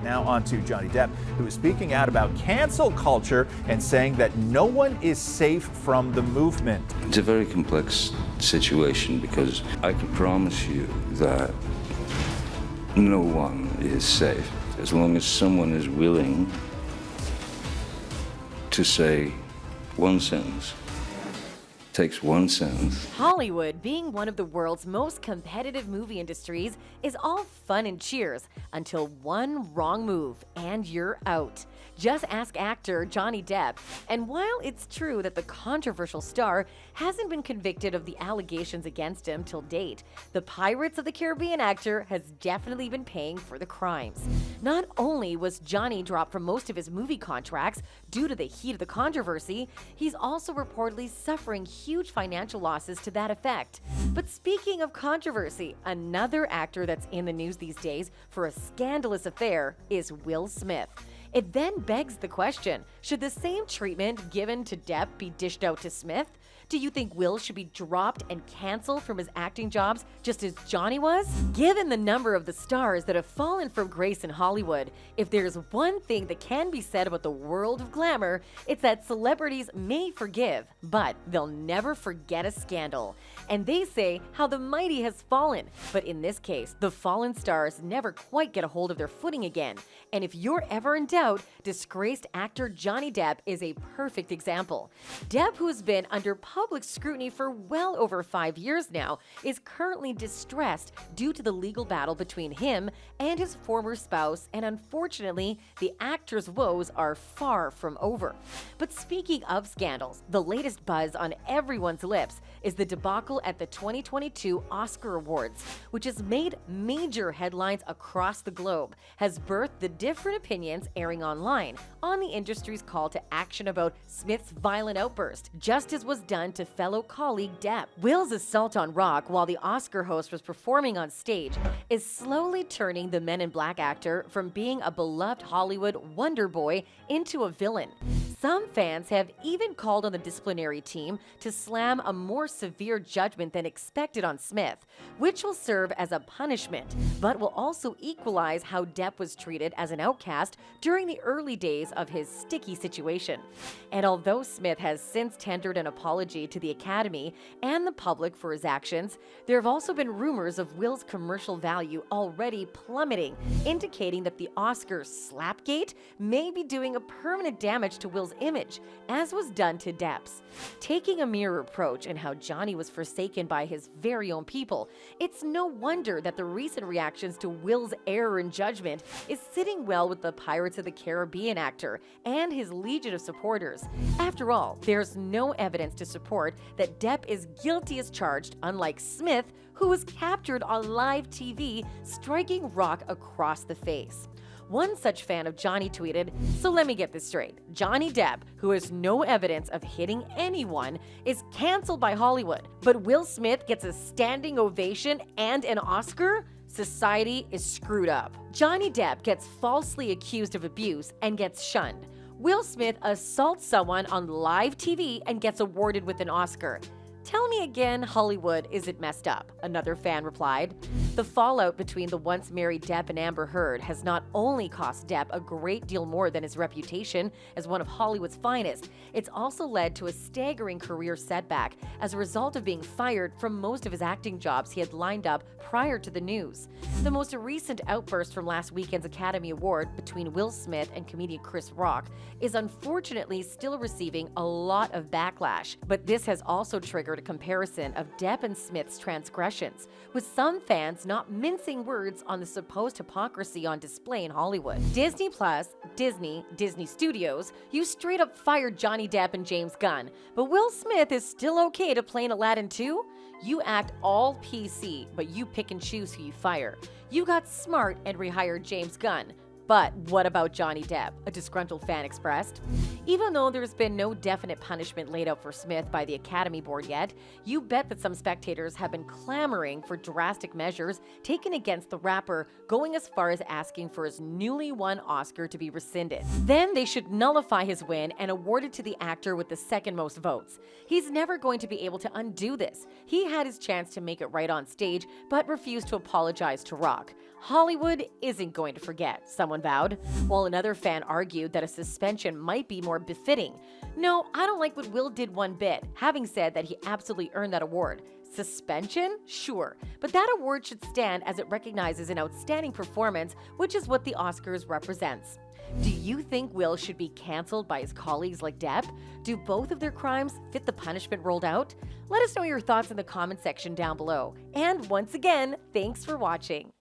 Now on to Johnny Depp, who is speaking out about cancel culture and saying that no one is safe from the movement. It's a very complex situation because I can promise you that no one is safe as long as someone is willing to say one sentence. Takes one sentence. Hollywood, being one of the world's most competitive movie industries, is all fun and cheers until one wrong move and you're out. Just ask actor Johnny Depp. And while it's true that the controversial star hasn't been convicted of the allegations against him till date, the Pirates of the Caribbean actor has definitely been paying for the crimes. Not only was Johnny dropped from most of his movie contracts due to the heat of the controversy, he's also reportedly suffering huge financial losses to that effect. But speaking of controversy, another actor that's in the news these days for a scandalous affair is Will Smith. It then begs the question, should the same treatment given to Depp be dished out to Smith? Do you think Will should be dropped and canceled from his acting jobs just as Johnny was? Given the number of the stars that have fallen from grace in Hollywood, if there's one thing that can be said about the world of glamour, it's that celebrities may forgive, but they'll never forget a scandal. And they say how the mighty has fallen. But in this case, the fallen stars never quite get a hold of their footing again. And if you're ever in doubt, disgraced actor Johnny Depp is a perfect example. Depp, who's been under public scrutiny for well over 5 years now, is currently distressed due to the legal battle between him and his former spouse, and unfortunately, the actor's woes are far from over. But speaking of scandals, the latest buzz on everyone's lips is the debacle at the 2022 Oscar Awards, which has made major headlines across the globe, has birthed the different opinions airing online on the industry's call to action about Smith's violent outburst, just as was done to fellow colleague Depp. Will's assault on Rock while the Oscar host was performing on stage is slowly turning the Men in Black actor from being a beloved Hollywood wonder boy into a villain. Some fans have even called on the disciplinary team to slam a more severe judgment than expected on Smith, which will serve as a punishment, but will also equalize how Depp was treated as an outcast during the early days of his sticky situation. And although Smith has since tendered an apology to the Academy and the public for his actions, there have also been rumors of Will's commercial value already plummeting, indicating that the Oscar slapgate may be doing a permanent damage to Will's image, as was done to Depp's. Taking a mirror approach in how Johnny was forsaken by his very own people, it's no wonder that the recent reactions to Will's error in judgment is sitting well with the Pirates of the Caribbean actor and his legion of supporters. After all, there's no evidence to support that Depp is guilty as charged, unlike Smith, who was captured on live TV striking Rock across the face. One such fan of Johnny tweeted, "So let me get this straight. Johnny Depp, who has no evidence of hitting anyone, is canceled by Hollywood, but Will Smith gets a standing ovation and an Oscar? Society is screwed up." Johnny Depp gets falsely accused of abuse and gets shunned. Will Smith assaults someone on live TV and gets awarded with an Oscar. "Tell me again, Hollywood, is it messed up?" another fan replied. The fallout between the once married Depp and Amber Heard has not only cost Depp a great deal more than his reputation as one of Hollywood's finest, it's also led to a staggering career setback as a result of being fired from most of his acting jobs he had lined up prior to the news. The most recent outburst from last weekend's Academy Award between Will Smith and comedian Chris Rock is unfortunately still receiving a lot of backlash, but this has also triggered a comparison of Depp and Smith's transgressions, with some fans not mincing words on the supposed hypocrisy on display in Hollywood. Disney Plus, Disney Studios, you straight up fired Johnny Depp and James Gunn, but Will Smith is still okay to play in Aladdin too? You act all PC, but you pick and choose who you fire. You got smart and rehired James Gunn. But what about Johnny Depp? A disgruntled fan expressed. Even though there's been no definite punishment laid out for Smith by the Academy Board yet, you bet that some spectators have been clamoring for drastic measures taken against the rapper, going as far as asking for his newly won Oscar to be rescinded. Then they should nullify his win and award it to the actor with the second most votes. He's never going to be able to undo this. He had his chance to make it right on stage, but refused to apologize to Rock. Hollywood isn't going to forget, someone vowed, while another fan argued that a suspension might be more befitting. No, I don't like what Will did one bit, having said that he absolutely earned that award. Suspension? Sure, but that award should stand as it recognizes an outstanding performance, which is what the Oscars represents. Do you think Will should be canceled by his colleagues like Depp? Do both of their crimes fit the punishment rolled out? Let us know your thoughts in the comment section down below. And once again, thanks for watching.